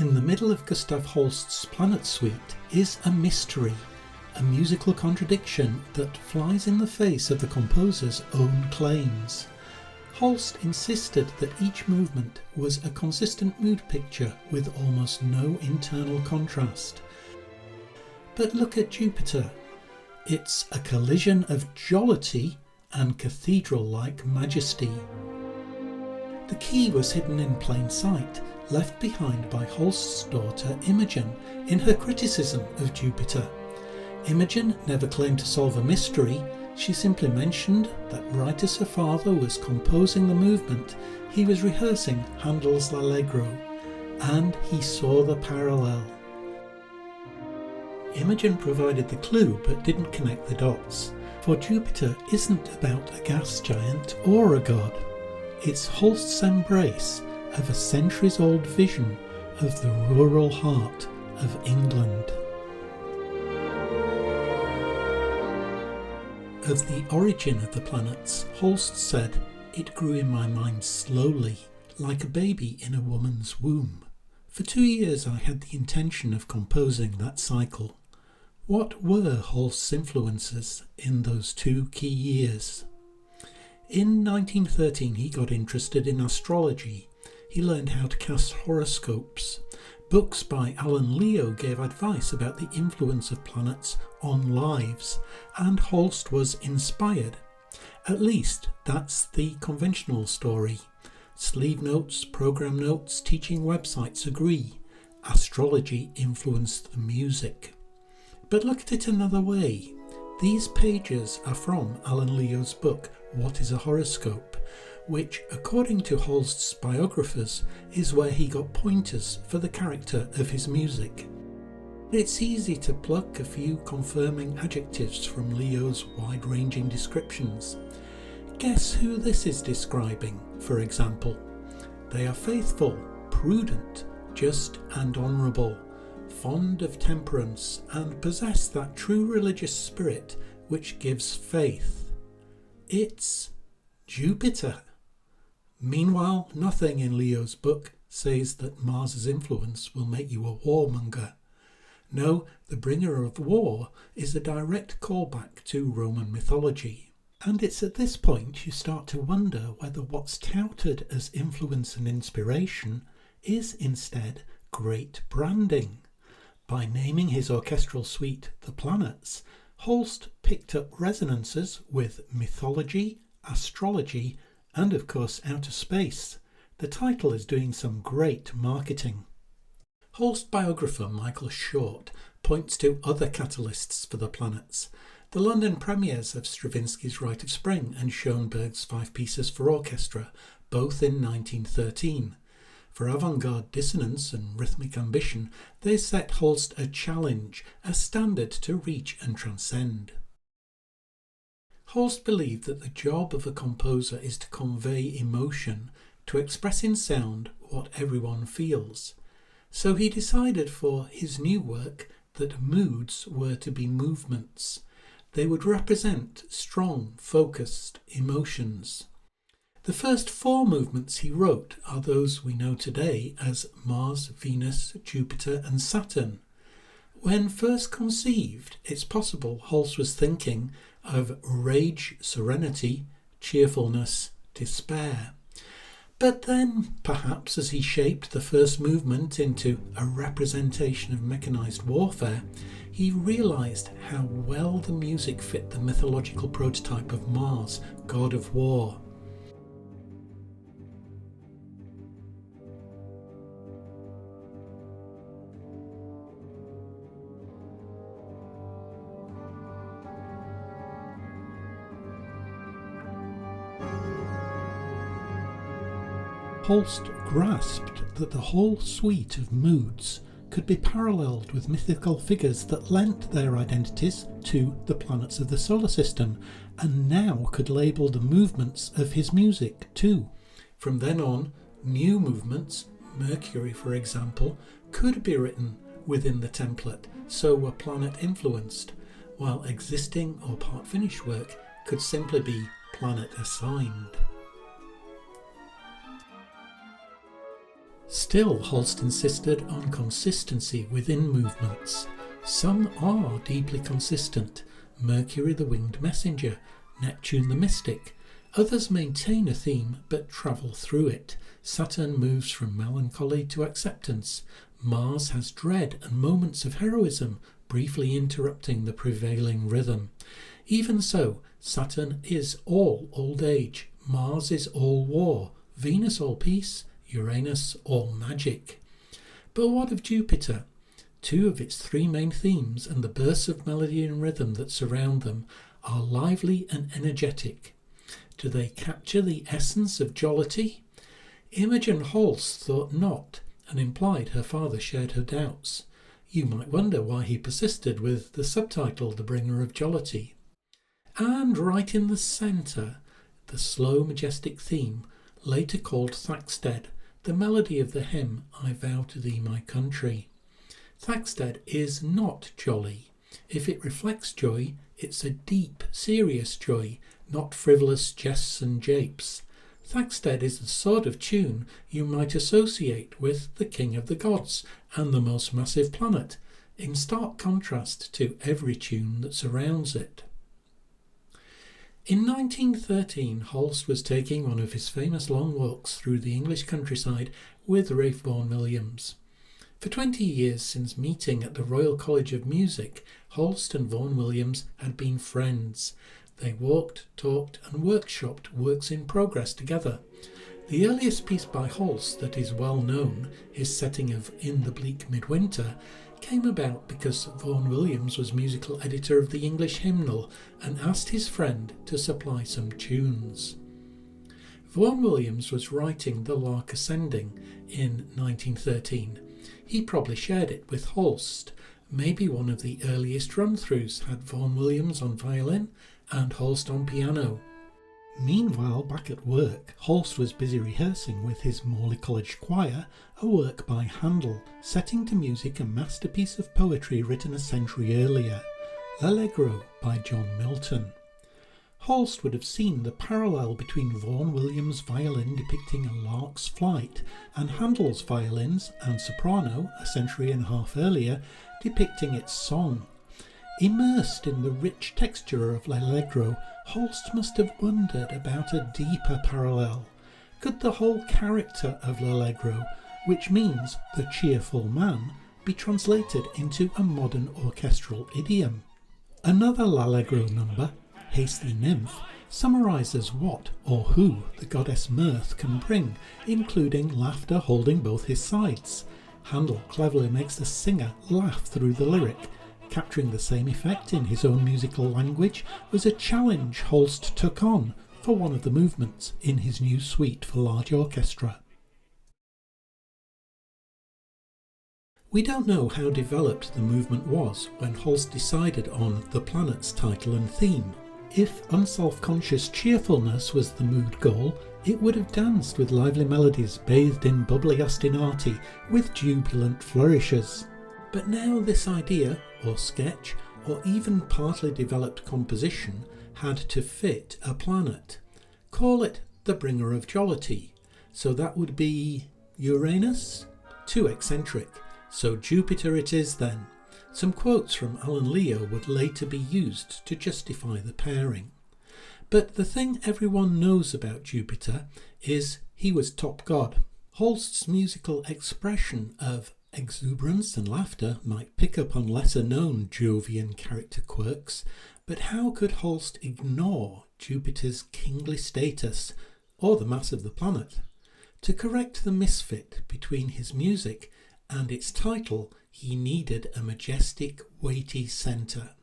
In the middle of Gustav Holst's Planet Suite is a mystery, a musical contradiction that flies in the face of the composer's own claims. Holst insisted that each movement was a consistent mood picture with almost no internal contrast. But look at Jupiter. It's a collision of jollity and cathedral-like majesty. The key was hidden in plain sight, left behind by Holst's daughter Imogen in her criticism of Jupiter. Imogen never claimed to solve a mystery. She simply mentioned that right as her father was composing the movement, he was rehearsing Handel's L'Allegro, and he saw the parallel. Imogen provided the clue but didn't connect the dots, for Jupiter isn't about a gas giant or a god. It's Holst's embrace of a centuries-old vision of the rural heart of England. Of the origin of the planets, Holst said, "It grew in my mind slowly, like a baby in a woman's womb. For 2 years I had the intention of composing that cycle." What were Holst's influences in those 2 key years? In 1913 he got interested in astrology. He learned how to cast horoscopes. Books by Alan Leo gave advice about the influence of planets on lives, and Holst was inspired. At least that's the conventional story. Sleeve notes, program notes, teaching websites agree. Astrology influenced the music. But look at it another way. These pages are from Alan Leo's book, What is a Horoscope?, which, according to Holst's biographers, is where he got pointers for the character of his music. It's easy to pluck a few confirming adjectives from Leo's wide-ranging descriptions. Guess who this is describing, for example? They are faithful, prudent, just and honourable, fond of temperance, and possess that true religious spirit which gives faith. It's Jupiter. Meanwhile, nothing in Leo's book says that Mars's influence will make you a warmonger. No, the bringer of war is a direct callback to Roman mythology. And it's at this point you start to wonder whether what's touted as influence and inspiration is instead great branding. By naming his orchestral suite The Planets, Holst picked up resonances with mythology, astrology, and of course outer space. The title is doing some great marketing. Holst biographer Michael Short points to other catalysts for the planets. The London premieres of Stravinsky's Rite of Spring and Schoenberg's 5 Pieces for Orchestra, both in 1913. For avant-garde dissonance and rhythmic ambition, they set Holst a challenge, a standard to reach and transcend. Holst believed that the job of a composer is to convey emotion, to express in sound what everyone feels. So he decided for his new work that moods were to be movements. They would represent strong, focused emotions. The first 4 movements he wrote are those we know today as Mars, Venus, Jupiter and Saturn. When first conceived, it's possible Holst was thinking of rage, serenity, cheerfulness, despair. But then, perhaps as he shaped the first movement into a representation of mechanized warfare, he realized how well the music fit the mythological prototype of Mars, god of war. Holst grasped that the whole suite of moods could be paralleled with mythical figures that lent their identities to the planets of the solar system, and now could label the movements of his music too. From then on, new movements, Mercury for example, could be written within the template, so were planet influenced, while existing or part finished work could simply be planet assigned. Still, Holst insisted on consistency within movements. Some are deeply consistent, Mercury the winged messenger, Neptune the mystic. Others maintain a theme but travel through it. Saturn moves from melancholy to acceptance. Mars has dread and moments of heroism, briefly interrupting the prevailing rhythm. Even so, Saturn is all old age, Mars is all war, Venus all peace, Uranus all magic. But what of Jupiter? Two of its three main themes and the bursts of melody and rhythm that surround them are lively and energetic. Do they capture the essence of jollity? Imogen Holst thought not, and implied her father shared her doubts. You might wonder why he persisted with the subtitle The Bringer of Jollity. And right in the centre, the slow majestic theme, later called Thacksted, the melody of the hymn I Vow to Thee My Country. Thacksted is not jolly. If it reflects joy, it's a deep, serious joy, not frivolous jests and japes. Thacksted is the sort of tune you might associate with the King of the Gods and the most massive planet, in stark contrast to every tune that surrounds it. In 1913, Holst was taking one of his famous long walks through the English countryside with Ralph Vaughan Williams. For 20 years since meeting at the Royal College of Music, Holst and Vaughan Williams had been friends. They walked, talked and workshopped works in progress together. The earliest piece by Holst that is well known, his setting of In the Bleak Midwinter, came about because Vaughan Williams was musical editor of the English Hymnal and asked his friend to supply some tunes. Vaughan Williams was writing The Lark Ascending in 1913. He probably shared it with Holst. Maybe one of the earliest run-throughs had Vaughan Williams on violin and Holst on piano. Meanwhile, back at work, Holst was busy rehearsing with his Morley College Choir a work by Handel, setting to music a masterpiece of poetry written a century earlier, L'Allegro by John Milton. Holst would have seen the parallel between Vaughan Williams' violin depicting a lark's flight and Handel's violins and soprano, a century and a half earlier, depicting its song. Immersed in the rich texture of L'Allegro, Holst must have wondered about a deeper parallel. Could the whole character of L'Allegro, which means the cheerful man, be translated into a modern orchestral idiom? Another L'Allegro number, Hasty Nymph, summarises what or who the goddess Mirth can bring, including laughter holding both his sides. Handel cleverly makes the singer laugh through the lyric. Capturing the same effect in his own musical language was a challenge Holst took on for one of the movements in his new suite for large orchestra. We don't know how developed the movement was when Holst decided on the planet's title and theme. If unself-conscious cheerfulness was the mood goal, it would have danced with lively melodies bathed in bubbly ostinati with jubilant flourishes. But now this idea, or sketch, or even partly developed composition had to fit a planet. Call it the bringer of jollity. So that would be Uranus? Too eccentric. So Jupiter it is then. Some quotes from Alan Leo would later be used to justify the pairing. But the thing everyone knows about Jupiter is he was top god. Holst's musical expression of exuberance and laughter might pick up on lesser-known Jovian character quirks, but how could Holst ignore Jupiter's kingly status or the mass of the planet? To correct the misfit between his music and its title, he needed a majestic, weighty centre.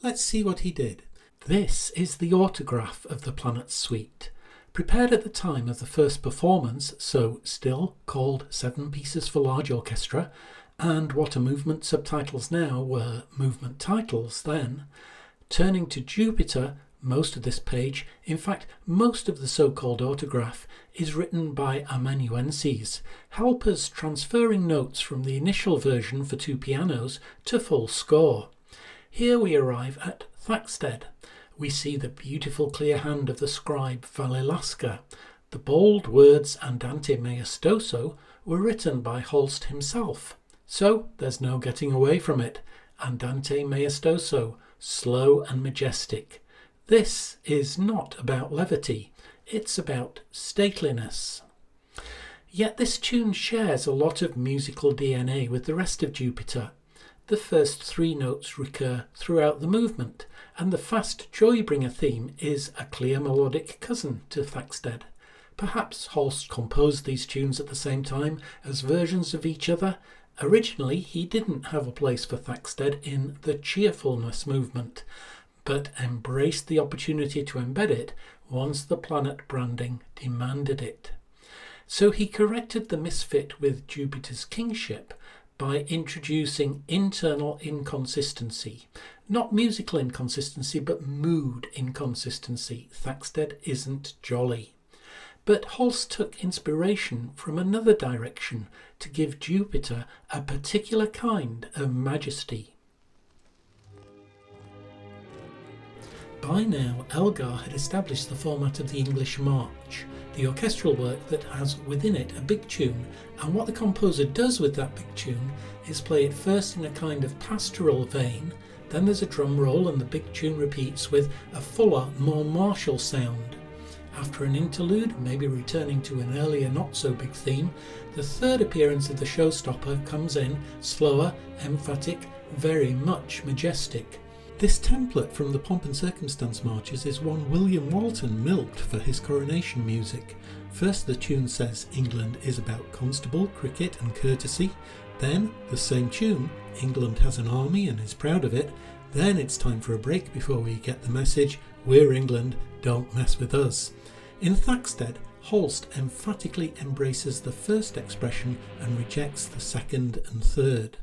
Let's see what he did. This is the autograph of the planet's suite, prepared at the time of the first performance, so still called 7 Pieces for Large Orchestra, and what are movement subtitles now were movement titles then. Turning to Jupiter, most of this page, in fact most of the so-called autograph, is written by amanuenses, helpers transferring notes from the initial version for 2 pianos to full score. Here we arrive at Thacksted. We see the beautiful clear hand of the scribe Valilaska, the bold words andante maestoso, were written by Holst himself, so there's no getting away from it. Andante maestoso, slow and majestic. This is not about levity, it's about stateliness. Yet this tune shares a lot of musical DNA with the rest of Jupiter. The first 3 notes recur throughout the movement, and the fast Joybringer theme is a clear melodic cousin to Thaxted. Perhaps Holst composed these tunes at the same time as versions of each other. Originally he didn't have a place for Thaxted in the cheerfulness movement, but embraced the opportunity to embed it once the planet branding demanded it. So he corrected the misfit with Jupiter's kingship by introducing internal inconsistency. Not musical inconsistency, but mood inconsistency. Thaxted isn't jolly. But Holst took inspiration from another direction to give Jupiter a particular kind of majesty. By now, Elgar had established the format of the English March, the orchestral work that has within it a big tune, and what the composer does with that big tune is play it first in a kind of pastoral vein, then there's a drum roll and the big tune repeats with a fuller, more martial sound. After an interlude, maybe returning to an earlier not-so-big theme, the third appearance of the showstopper comes in, slower, emphatic, very much majestic. This template from the Pomp and Circumstance marches is one William Walton milked for his coronation music. First the tune says England is about constable, cricket and courtesy. Then, the same tune, England has an army and is proud of it. Then it's time for a break before we get the message, we're England, don't mess with us. In Thaxted, Holst emphatically embraces the first expression and rejects the second and third.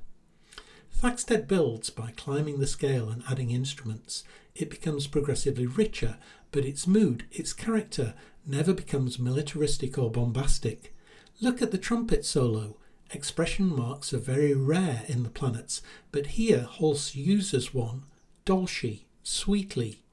Thaxted builds by climbing the scale and adding instruments. It becomes progressively richer, but its mood, its character, never becomes militaristic or bombastic. Look at the trumpet solo. Expression marks are very rare in the planets, but here Holst uses one, dolce, sweetly.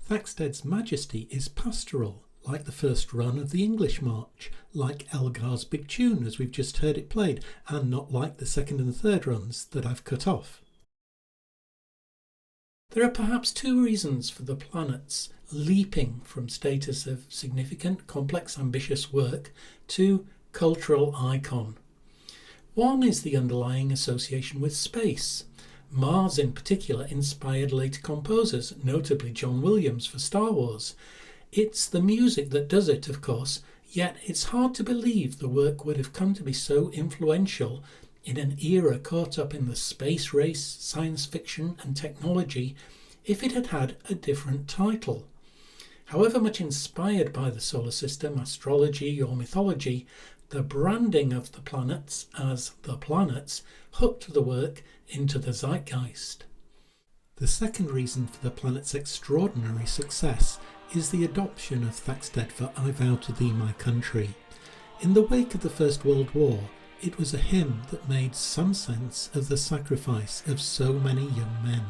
Thaxted's majesty is pastoral, like the first run of the English March, like Elgar's big tune as we've just heard it played, and not like the second and third runs that I've cut off. There are perhaps 2 reasons for the planets leaping from status of significant, complex, ambitious work to cultural icon. One is the underlying association with space. Mars in particular inspired later composers, notably John Williams for Star Wars. It's the music that does it, of course, yet it's hard to believe the work would have come to be so influential in an era caught up in the space race, science fiction and technology if it had had a different title. However much inspired by the solar system, astrology or mythology, the branding of the planets as the planets hooked the work into the zeitgeist. The second reason for the planet's extraordinary success is the adoption of Thaxted for I Vow to Thee My Country. In the wake of the First World War, it was a hymn that made some sense of the sacrifice of so many young men.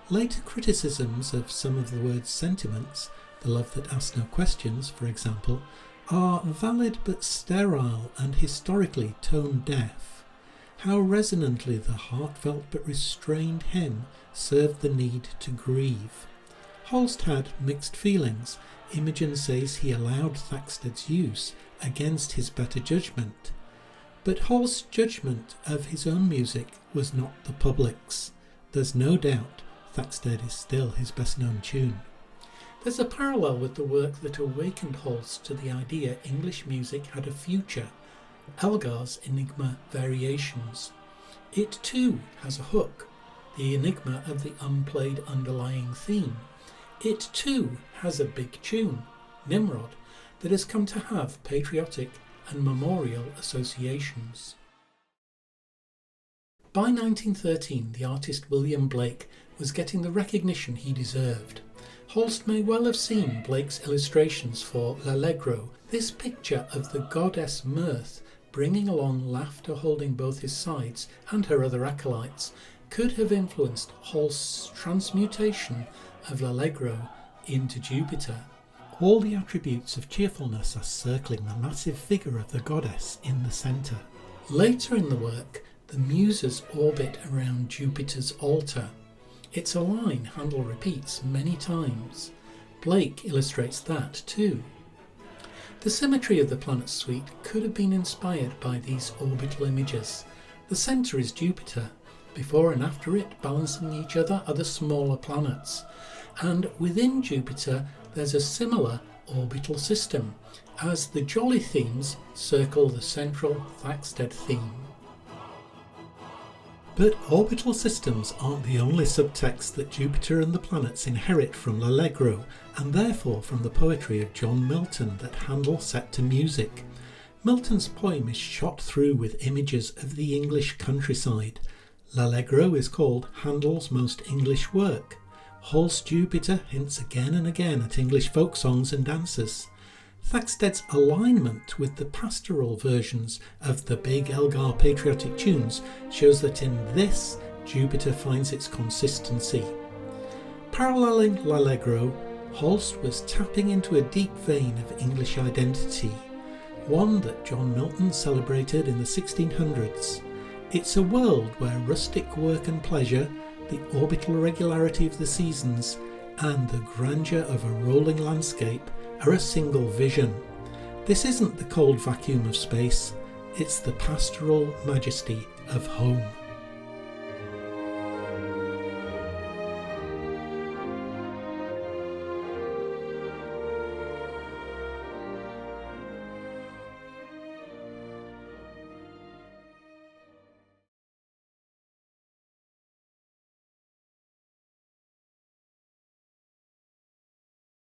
Later criticisms of some of the word's sentiments, the love that asks no questions, for example, are valid but sterile and historically tone deaf. How resonantly the heartfelt but restrained hymn served the need to grieve. Holst had mixed feelings. Imogen says he allowed Thaxted's use against his better judgment. But Holst's judgment of his own music was not the public's. There's no doubt Thaxted is still his best known tune. There's a parallel with the work that awakened Holst to the idea English music had a future, Elgar's Enigma Variations. It too has a hook, the enigma of the unplayed underlying theme. It too has a big tune, Nimrod, that has come to have patriotic and memorial associations. By 1913, the artist William Blake was getting the recognition he deserved. Holst may well have seen Blake's illustrations for L'Allegro, this picture of the goddess Mirth bringing along laughter holding both his sides and her other acolytes, could have influenced Holst's transmutation of L'Allegro into Jupiter. All the attributes of cheerfulness are circling the massive figure of the goddess in the centre. Later in the work, the Muses orbit around Jupiter's altar. It's a line Handel repeats many times. Blake illustrates that too. The symmetry of the planet suite could have been inspired by these orbital images. The centre is Jupiter. Before and after it, balancing each other, are the smaller planets. And within Jupiter, there's a similar orbital system, as the jolly themes circle the central Thaxted theme. But orbital systems aren't the only subtext that Jupiter and the planets inherit from l'Allegro, and therefore from the poetry of John Milton that Handel set to music. Milton's poem is shot through with images of the English countryside. L'Allegro is called Handel's most English work. Holst's Jupiter hints again and again at English folk songs and dances. Thaxted's alignment with the pastoral versions of the big Elgar patriotic tunes shows that in this, Jupiter finds its consistency. Paralleling l'Allegro, Holst was tapping into a deep vein of English identity, one that John Milton celebrated in the 1600s. It's a world where rustic work and pleasure, the orbital regularity of the seasons, and the grandeur of a rolling landscape are a single vision. This isn't the cold vacuum of space, it's the pastoral majesty of home.